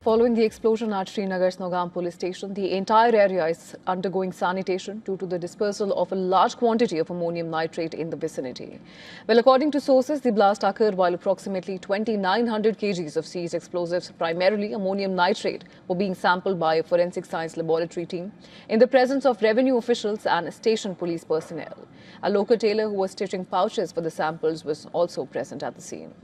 Following the explosion at Srinagar's Nowgam police station, the entire area is undergoing sanitation due to the dispersal of a large quantity of ammonium nitrate in the vicinity. Well, according to sources, the blast occurred while approximately 2,900 kgs of seized explosives, primarily ammonium nitrate, were being sampled by a forensic science laboratory team in the presence of revenue officials and station police personnel. A local tailor who was stitching pouches for the samples was also present at the scene.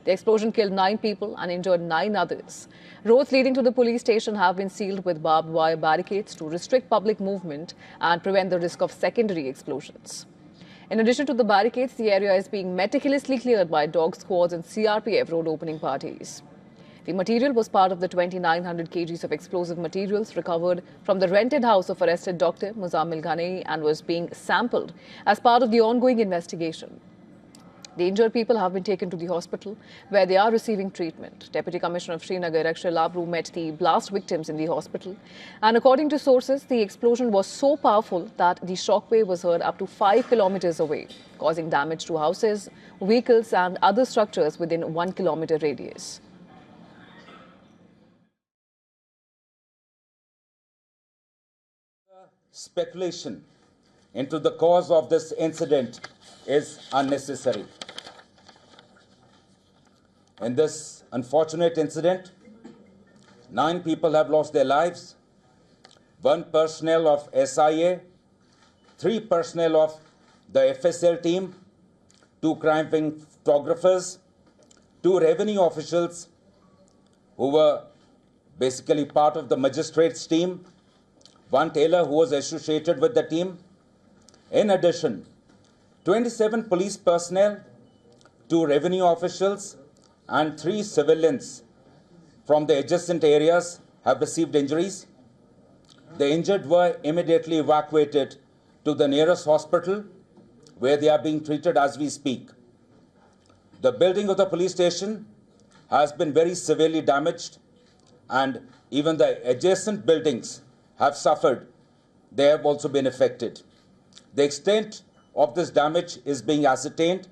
The explosion killed 9 people and injured 9 others. Roads leading to the police station have been sealed with barbed wire barricades to restrict public movement and prevent the risk of secondary explosions. In addition to the barricades, the area is being meticulously cleared by dog squads and CRPF road opening parties. The material was part of the 2,900 kgs of explosive materials recovered from the rented house of arrested Dr. Muzammil Ghanei and was being sampled as part of the ongoing investigation. The injured people have been taken to the hospital where they are receiving treatment. Deputy Commissioner of Srinagar, Akshay Labru, met the blast victims in the hospital. And according to sources, the explosion was so powerful that the shockwave was heard up to 5 kilometers away, causing damage to houses, vehicles and other structures within 1 kilometer radius. Speculation into the cause of this incident is unnecessary. In this unfortunate incident, 9 people have lost their lives, 1 personnel of SIA, 3 personnel of the FSL team, 2 crime-wing photographers, 2 revenue officials who were basically part of the magistrates team, 1 tailor who was associated with the team. In addition, 27 police personnel, 2 revenue officials and 3 civilians from the adjacent areas have received injuries. The injured were immediately evacuated to the nearest hospital where they are being treated as we speak. The building of the police station has been very severely damaged and even the adjacent buildings have suffered. They have also been affected. The extent of this damage is being ascertained.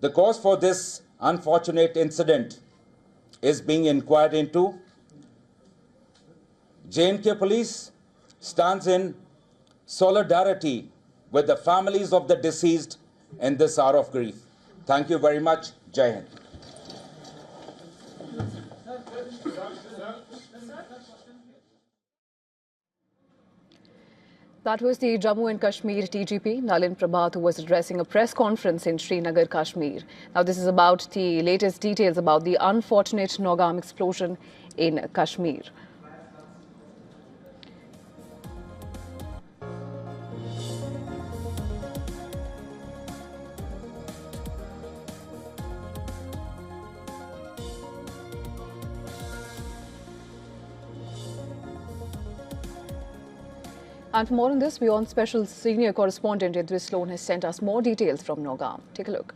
The cause for this unfortunate incident is being inquired into. J&K Police stands in solidarity with the families of the deceased in this hour of grief. Thank you very much. Jai Hind. That was the Jammu and Kashmir DGP, Nalin Prabhat, who was addressing a press conference in Srinagar, Kashmir. Now, this is about the latest details about the unfortunate Nowgam explosion in Kashmir. And for more on this, WION Special Senior Correspondent Idris Sloan has sent us more details from Nowgam. Take a look.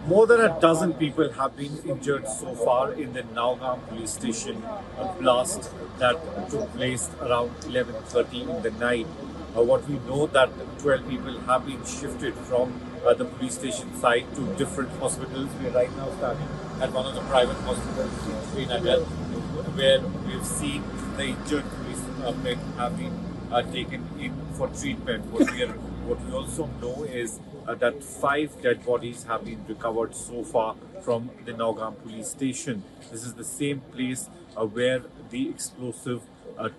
More than a dozen people have been injured so far in the Nowgam police station, a blast that took place around 11:30 in the night. What we know that 12 people have been shifted from the police station site to different hospitals. We are right now standing at one of the private hospitals in Srinagar, where we've seen the injured police men have been taken in for treatment. What we also know is that 5 dead bodies have been recovered so far from the Nowgam police station. This is the same place where the explosive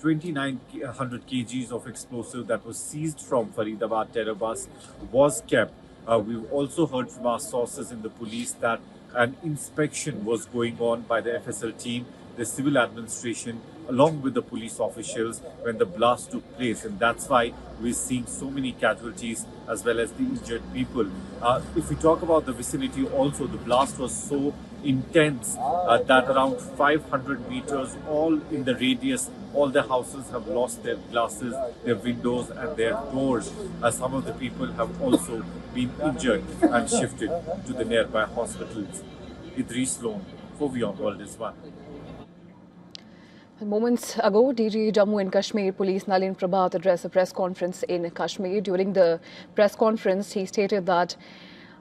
2,900 kgs of explosive that was seized from Faridabad terror bus was kept. We've also heard from our sources in the police that an inspection was going on by the FSL team, the civil administration, along with the police officials when the blast took place, and that's why we're seeing so many casualties as well as the injured people. If we talk about the vicinity also, the blast was so intense that around 500 meters, all in the radius, all the houses have lost their glasses, their windows and their doors. Some of the people have also been injured and shifted to the nearby hospitals. Idris Sloan for WION World is One. Moments ago, DG Jammu and Kashmir Police Nalin Prabhat addressed a press conference in Kashmir. During the press conference, he stated that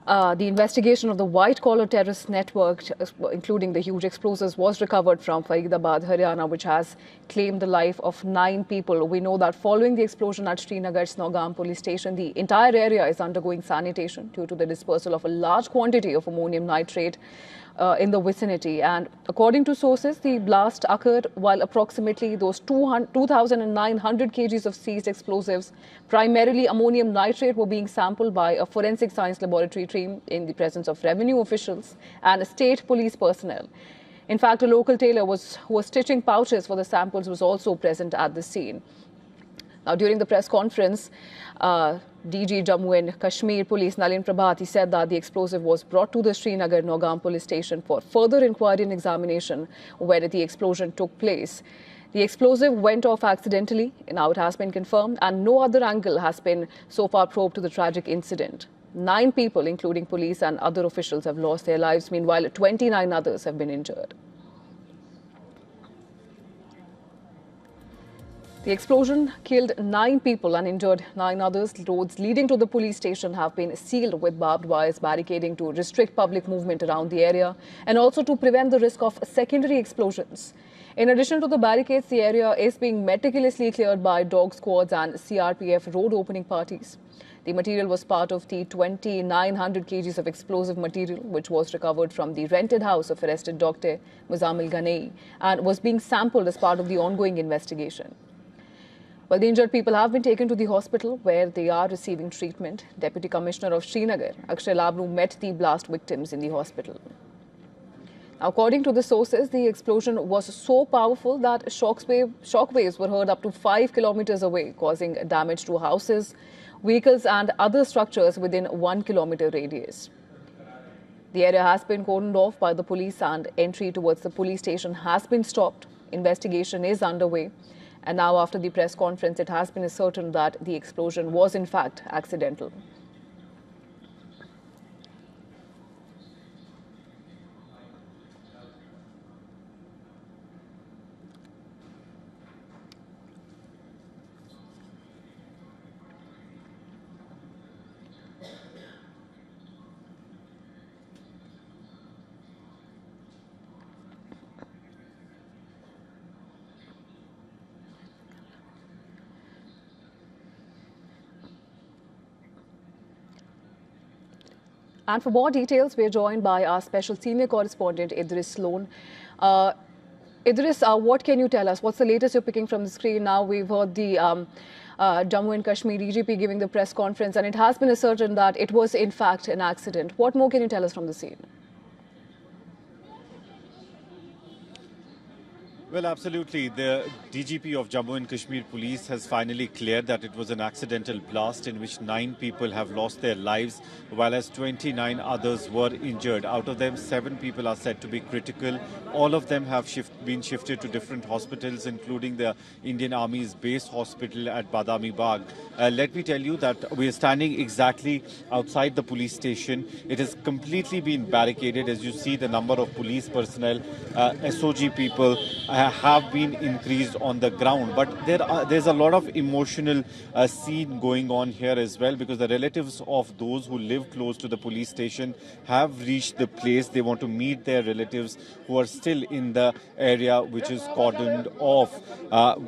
The investigation of the white-collar terrorist network, including the huge explosives, was recovered from Faridabad, Haryana, which has claimed the life of 9 people. We know that following the explosion at Srinagar's Nowgam police station, the entire area is undergoing sanitation due to the dispersal of a large quantity of ammonium nitrate in the vicinity. And according to sources, the blast occurred while approximately those 2,900 kgs of seized explosives, primarily ammonium nitrate, were being sampled by a forensic science laboratory team in the presence of revenue officials and state police personnel. In fact, a local tailor who was stitching pouches for the samples was also present at the scene. Now, during the press conference, DG Jammu and Kashmir Police Nalin Prabhat said that the explosive was brought to the Srinagar Nowgam police station for further inquiry and examination where the explosion took place. The explosive went off accidentally, now it has been confirmed, and no other angle has been so far probed to the tragic incident. 9 people, including police and other officials, have lost their lives. Meanwhile, 29 others have been injured. The explosion killed 9 people and injured 9 others. Roads leading to the police station have been sealed with barbed wires barricading to restrict public movement around the area and also to prevent the risk of secondary explosions. In addition to the barricades, the area is being meticulously cleared by dog squads and CRPF road opening parties. The material was part of the 2,900 kgs of explosive material, which was recovered from the rented house of arrested Dr. Muzammil Ghanei and was being sampled as part of the ongoing investigation. Well, the injured people have been taken to the hospital where they are receiving treatment. Deputy Commissioner of Srinagar, Akshay Labru, met the blast victims in the hospital. According to the sources, the explosion was so powerful that shockwaves were heard up to 5 kilometers away, causing damage to houses, vehicles and other structures within 1 kilometer radius. The area has been cordoned off by the police and entry towards the police station has been stopped. Investigation is underway. And now, after the press conference, it has been ascertained that the explosion was in fact accidental. And for more details, we are joined by our special senior correspondent, Idris Sloan. Idris, what can you tell us? What's the latest you're picking from the screen now? We've heard the Jammu and Kashmir DGP giving the press conference, and it has been ascertained that it was in fact an accident. What more can you tell us from the scene? Well, absolutely. The DGP of Jammu and Kashmir Police has finally cleared that it was an accidental blast in which 9 people have lost their lives, while as 29 others were injured. Out of them, 7 people are said to be critical. All of them have been shifted to different hospitals, including the Indian Army's base hospital at Badami Bagh. Let me tell you that we are standing exactly outside the police station. It has completely been barricaded. As you see, the number of police personnel, SOG people, have been increased on the ground, but there's a lot of emotional scene going on here as well, because the relatives of those who live close to the police station have reached the place. They want to meet their relatives who are still in the area which is cordoned off.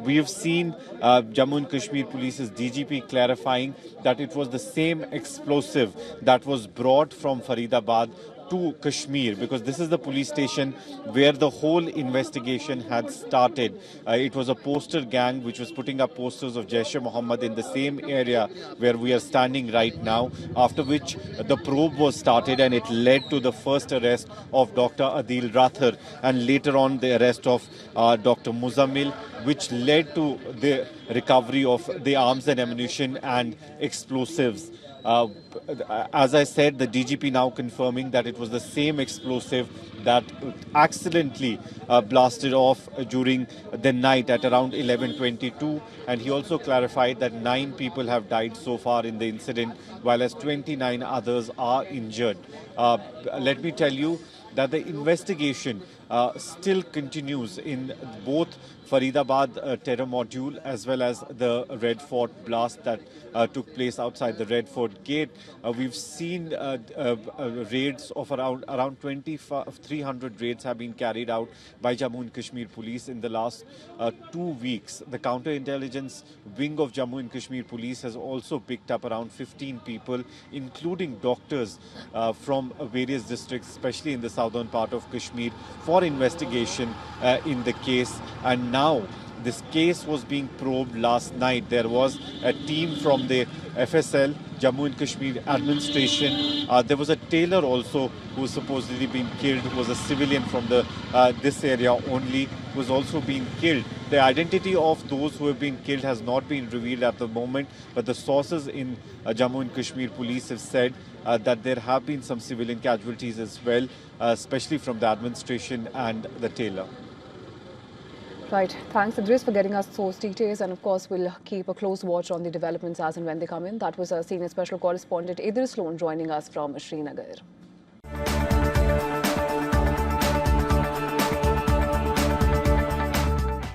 We have seen Jammu and Kashmir Police's DGP clarifying that it was the same explosive that was brought from Faridabad to Kashmir, because this is the police station where the whole investigation had started. It was a poster gang which was putting up posters of Jaish-e-Mohammed in the same area where we are standing right now, after which the probe was started and it led to the first arrest of Dr. Adil Rathar and later on the arrest of Dr. Muzammil, which led to the recovery of the arms and ammunition and explosives. As I said, the DGP now confirming that it was the same explosive that accidentally blasted off during the night at around 11:22, and he also clarified that 9 people have died so far in the incident, while as 29 others are injured. Let me tell you that the investigation still continues in both Faridabad terror module as well as the Red Fort blast that took place outside the Red Fort gate. We've seen raids of around 2,300 raids have been carried out by Jammu and Kashmir police in the last 2 weeks. The counterintelligence wing of Jammu and Kashmir police has also picked up around 15 people, including doctors from various districts, especially in the southern part of Kashmir, for investigation in the case. And now this case was being probed last night. There was a team from the FSL, Jammu and Kashmir administration. There was a tailor also who was supposedly being killed, who was a civilian from this area only, who was also being killed. The identity of those who have been killed has not been revealed at the moment, but the sources in Jammu and Kashmir police have said that there have been some civilian casualties as well, especially from the administration and the tailor. Right. Thanks, Idris, for getting us those details. And of course, we'll keep a close watch on the developments as and when they come in. That was our senior special correspondent Idris Loan joining us from Srinagar.